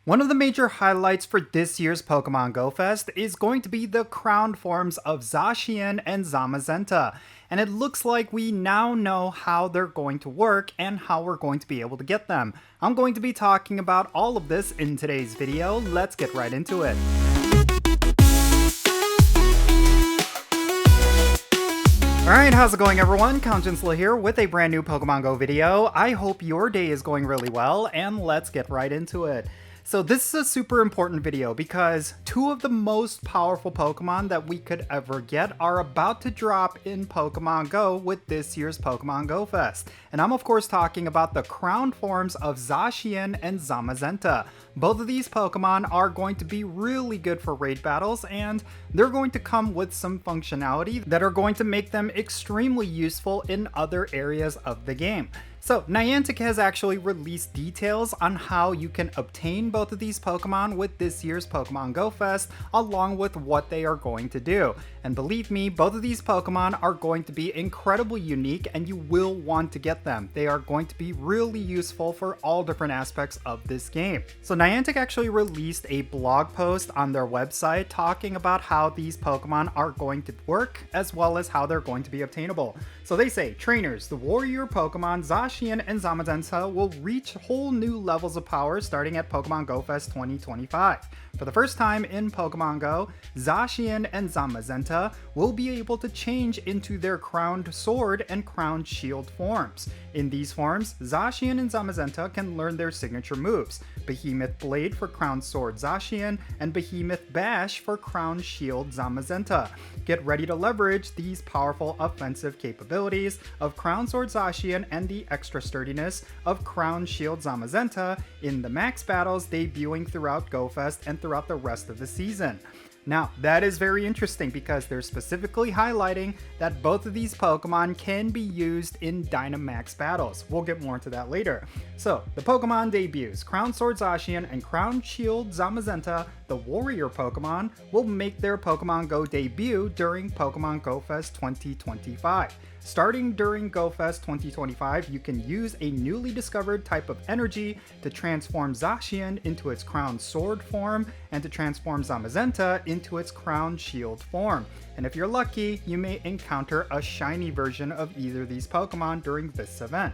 One of the major highlights for this year's Pokemon Go Fest is going to be the crowned forms of ZACIAN and ZAMAZENTA, and it looks like we now know how they're going to work and how we're going to be able to get them. I'm going to be talking about all of this in today's video. Let's get right into it. Alright, how's it going everyone? Count Jinsula here with a brand new Pokemon Go video. I hope your day is going really well, and let's get right into it. So this is a super important video because two of the most powerful Pokemon that we could ever get are about to drop in Pokemon Go with this year's Pokemon Go Fest. And I'm of course talking about the crowned forms of ZACIAN and ZAMAZENTA. Both of these Pokemon are going to be really good for raid battles, and they're going to come with some functionality that are going to make them extremely useful in other areas of the game. So Niantic has actually released details on how you can obtain both of these Pokemon with this year's Pokemon Go Fest, along with what they are going to do. And believe me, both of these Pokemon are going to be incredibly unique and you will want to get them. They are going to be really useful for all different aspects of this game. So Niantic actually released a blog post on their website talking about how these Pokemon are going to work, as well as how they're going to be obtainable. So they say, trainers, the warrior Pokemon ZACIAN and ZAMAZENTA will reach whole new levels of power starting at Pokemon Go Fest 2025. For the first time in Pokemon Go, ZACIAN and ZAMAZENTA will be able to change into their crowned sword and crowned shield forms. In these forms, ZACIAN and ZAMAZENTA can learn their signature moves: Behemoth Blade for crowned sword ZACIAN and Behemoth Bash for crowned shield ZAMAZENTA. Get ready to leverage these powerful offensive capabilities of crowned sword ZACIAN and the extra sturdiness of crowned shield ZAMAZENTA in the max battles debuting throughout Go Fest and throughout the rest of the season. Now, that is very interesting because they're specifically highlighting that both of these Pokemon can be used in Dynamax battles. We'll get more into that later. So, the Pokemon debuts, Crowned Sword ZACIAN and Crowned Shield ZAMAZENTA, the warrior Pokemon, will make their Pokemon Go debut during Pokemon Go Fest 2025. Starting during Go Fest 2025, you can use a newly discovered type of energy to transform ZACIAN into its crowned sword form and to transform ZAMAZENTA into its crowned shield form. And if you're lucky, you may encounter a shiny version of either of these Pokemon during this event.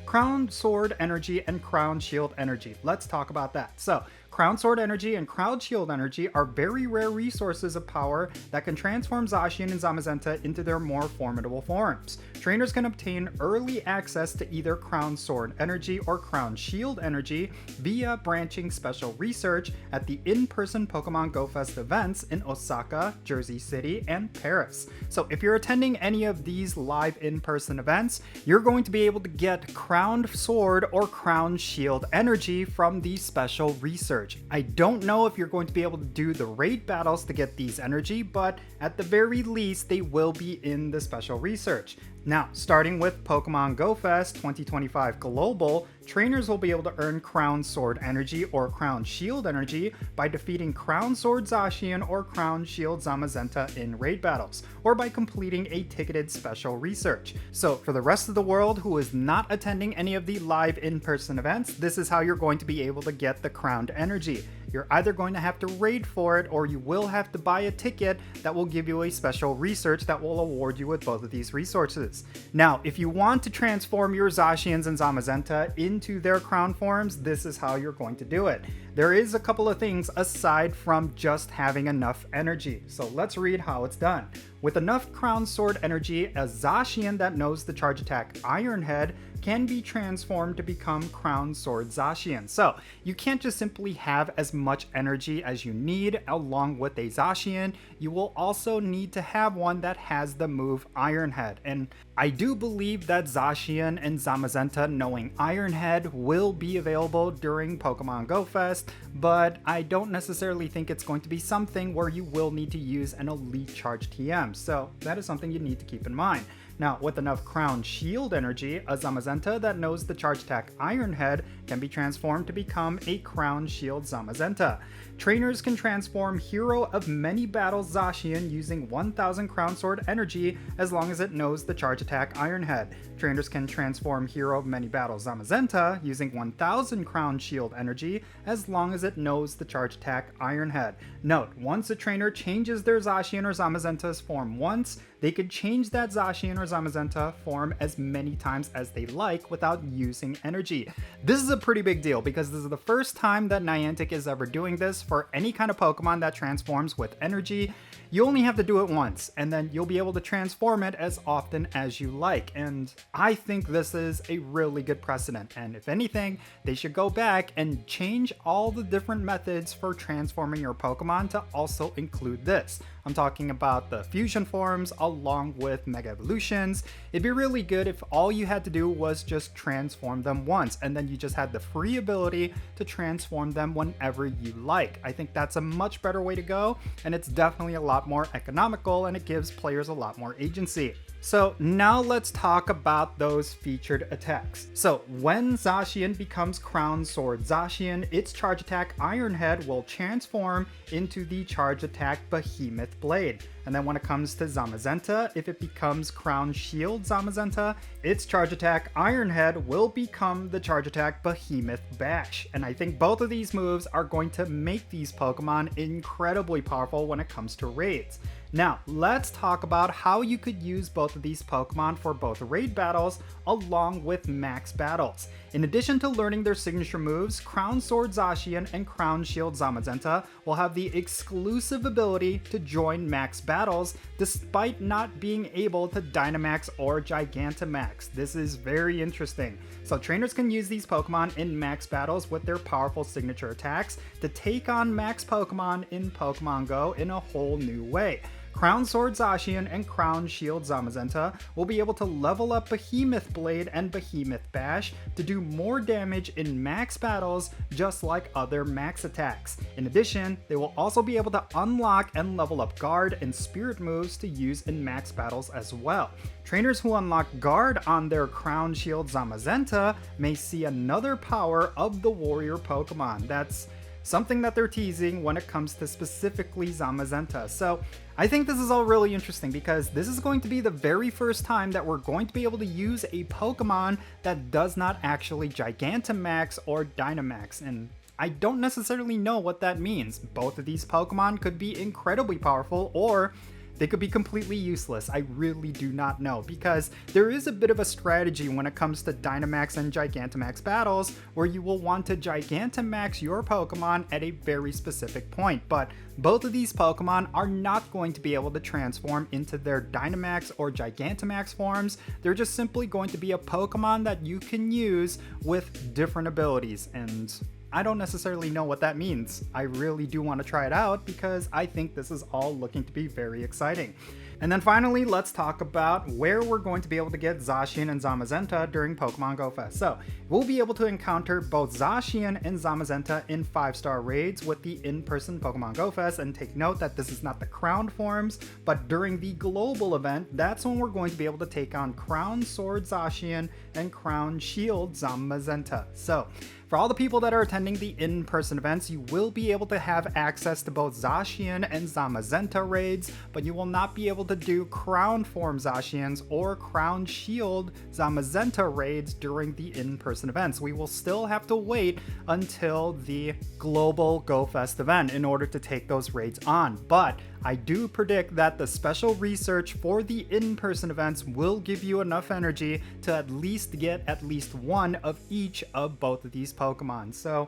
Crowned Sword Energy and Crowned Shield Energy. Let's talk about that. So, Crowned Sword Energy and Crowned Shield Energy are very rare resources of power that can transform ZACIAN and ZAMAZENTA into their more formidable forms. Trainers can obtain early access to either Crowned Sword Energy or Crowned Shield Energy via branching special research at the in-person Pokemon Go Fest events in Osaka, Jersey City, and Paris. So if you're attending any of these live in-person events, you're going to be able to get Crowned Sword or Crowned Shield Energy from these special research. I don't know if you're going to be able to do the raid battles to get these energy, but at the very least, they will be in the special research. Now, starting with Pokemon Go Fest 2025 Global, trainers will be able to earn Crowned Sword Energy or Crowned Shield Energy by defeating Crowned Sword ZACIAN or Crowned Shield ZAMAZENTA in raid battles, or by completing a ticketed special research. So for the rest of the world who is not attending any of the live in-person events, this is how you're going to be able to get the Crowned Energy. You're either going to have to raid for it, or you will have to buy a ticket that will give you a special research that will award you with both of these resources. Now, if you want to transform your ZACIANs and ZAMAZENTA into their crown forms, this is how you're going to do it. There is a couple of things aside from just having enough energy, so let's read how it's done. With enough Crowned Sword Energy, a ZACIAN that knows the charge attack Iron Head can be transformed to become Crowned Sword ZACIAN. So you can't just simply have as much energy as you need along with a ZACIAN. You will also need to have one that has the move Iron Head. And I do believe that ZACIAN and ZAMAZENTA knowing Iron Head will be available during Pokemon Go Fest, but I don't necessarily think it's going to be something where you will need to use an Elite Charge TM. So that is something you need to keep in mind. Now, with enough Crowned Shield Energy, a ZAMAZENTA that knows the charge attack Iron Head can be transformed to become a Crown Shield Zamazenta. Trainers can transform Hero of Many Battles ZACIAN using 1000 Crown Sword energy as long as it knows the charge attack Iron Head. Trainers can transform Hero of Many Battles Zamazenta using 1000 Crown Shield energy as long as it knows the charge attack Iron Head. Note, once a trainer changes their ZACIAN or Zamazenta's form once, they could change that ZACIAN or Zamazenta form as many times as they like without using energy. This is a pretty big deal because this is the first time that Niantic is ever doing this for any kind of Pokemon that transforms with energy. You only have to do it once, and then you'll be able to transform it as often as you like, and I think this is a really good precedent, and if anything, they should go back and change all the different methods for transforming your Pokemon to also include this. I'm talking about the fusion forms along with Mega Evolutions. It'd be really good if all you had to do was just transform them once, and then you just had the free ability to transform them whenever you like. I think that's a much better way to go, and it's definitely a lot more economical, and it gives players a lot more agency. So now let's talk about those featured attacks. So when ZACIAN becomes Crown Sword ZACIAN, its charge attack Iron Head will transform into the charge attack Behemoth Blade. And then when it comes to Zamazenta, if it becomes Crown Shield Zamazenta, its charge attack Iron Head will become the charge attack Behemoth Bash. And I think both of these moves are going to make these Pokemon incredibly powerful when it comes to raids. Now, let's talk about how you could use both of these Pokemon for both raid battles along with max battles. In addition to learning their signature moves, Crown Sword ZACIAN and Crown Shield Zamazenta will have the exclusive ability to join max battles despite not being able to Dynamax or Gigantamax. This is very interesting. So trainers can use these Pokemon in max battles with their powerful signature attacks to take on max Pokemon in Pokémon Go in a whole new way. Crown Sword ZACIAN and Crown Shield Zamazenta will be able to level up Behemoth Blade and Behemoth Bash to do more damage in max battles just like other max attacks. In addition, they will also be able to unlock and level up Guard and Spirit moves to use in max battles as well. Trainers who unlock Guard on their Crown Shield Zamazenta may see another power of the warrior Pokemon. That's something that they're teasing when it comes to specifically Zamazenta. So I think this is all really interesting because this is going to be the very first time that we're going to be able to use a Pokemon that does not actually Gigantamax or Dynamax, and I don't necessarily know what that means. Both of these Pokemon could be incredibly powerful, or they could be completely useless. I really do not know, because there is a bit of a strategy when it comes to Dynamax and Gigantamax battles where you will want to Gigantamax your Pokemon at a very specific point, but both of these Pokemon are not going to be able to transform into their Dynamax or Gigantamax forms. They're just simply going to be a Pokemon that you can use with different abilities, and I don't necessarily know what that means. I really do want to try it out because I think this is all looking to be very exciting. And then finally, let's talk about where we're going to be able to get ZACIAN and Zamazenta during Pokemon Go Fest. So we'll be able to encounter both ZACIAN and Zamazenta in 5-star raids with the in-person Pokemon Go Fest, and take note that this is not the crowned forms, but during the global event, that's when we're going to be able to take on Crown Sword ZACIAN and Crown Shield Zamazenta. So for all the people that are attending the in-person events, you will be able to have access to both ZACIAN and Zamazenta raids, but you will not be able to do Crown Form ZACIANs or Crown Shield Zamazenta raids during the in-person events. We will still have to wait until the global Go Fest event in order to take those raids on, but I do predict that the special research for the in-person events will give you enough energy to at least get at least one of each of both of these Pokemon. So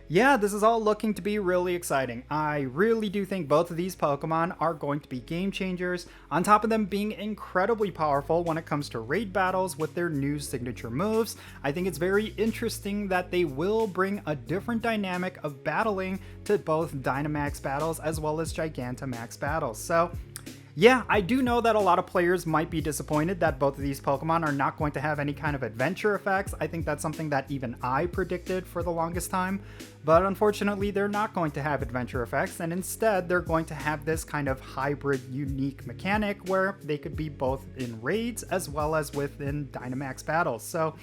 yeah, this is all looking to be really exciting. I really do think both of these Pokemon are going to be game changers, on top of them being incredibly powerful when it comes to raid battles with their new signature moves. I think it's very interesting that they will bring a different dynamic of battling to both Dynamax battles as well as Gigantamax battles. So yeah, I do know that a lot of players might be disappointed that both of these Pokemon are not going to have any kind of adventure effects. I think that's something that even I predicted for the longest time, but unfortunately they're not going to have adventure effects, and instead they're going to have this kind of hybrid unique mechanic where they could be both in raids as well as within Dynamax battles. So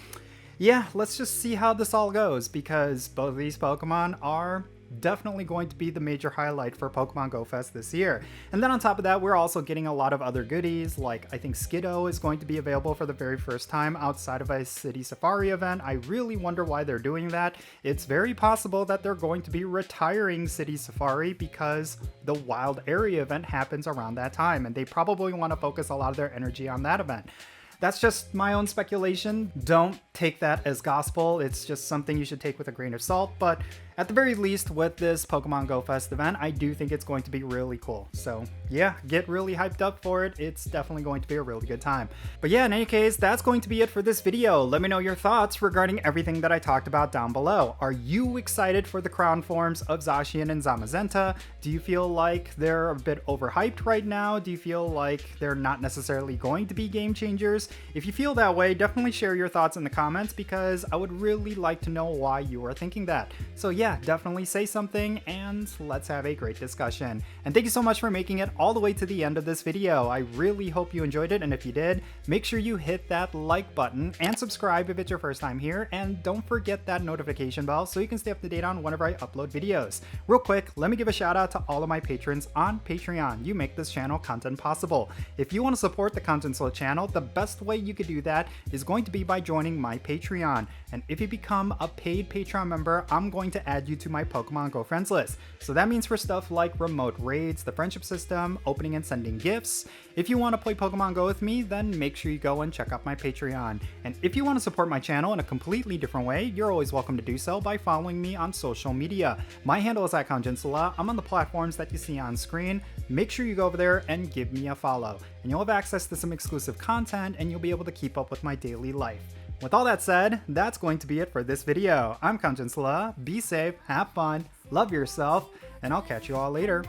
yeah, let's just see how this all goes, because both of these Pokemon are definitely going to be the major highlight for Pokemon Go Fest this year. And then on top of that, we're also getting a lot of other goodies, like I think Skiddo is going to be available for the very first time outside of a City Safari event. I really wonder why they're doing that. It's very possible that they're going to be retiring City Safari because the Wild Area event happens around that time, and they probably want to focus a lot of their energy on that event. That's just my own speculation. Don't take that as gospel. It's just something you should take with a grain of salt. But at the very least, with this Pokemon Go Fest event, I do think it's going to be really cool. So yeah, get really hyped up for it. It's definitely going to be a really good time. But yeah, in any case, that's going to be it for this video. Let me know your thoughts regarding everything that I talked about down below. Are you excited for the crown forms of ZACIAN and ZAMAZENTA? Do you feel like they're a bit overhyped right now? Do you feel like they're not necessarily going to be game changers? If you feel that way, definitely share your thoughts in the comments, because I would really like to know why you are thinking that. So yeah, definitely say something and let's have a great discussion. And thank you so much for making it all the way to the end of this video. I really hope you enjoyed it, and if you did, make sure you hit that like button and subscribe if it's your first time here, and don't forget that notification bell so you can stay up to date on whenever I upload videos. Real quick, let me give a shout out to all of my patrons on Patreon. You make this channel content possible. If you want to support the Jinsula channel, the best way you could do that is going to be by joining my Patreon. And if you become a paid Patreon member, I'm going to add you to my Pokemon Go friends list. So that means for stuff like remote raids, the friendship system, opening and sending gifts. If you want to play Pokemon Go with me, then make sure you go and check out my Patreon. And if you want to support my channel in a completely different way, you're always welcome to do so by following me on social media. My handle is @Jinsula. I'm on the platforms that you see on screen. Make sure you go over there and give me a follow. And you'll have access to some exclusive content, and you'll be able to keep up with my daily life. With all that said, that's going to be it for this video. I'm Jinsula. Be safe, have fun, love yourself, and I'll catch you all later.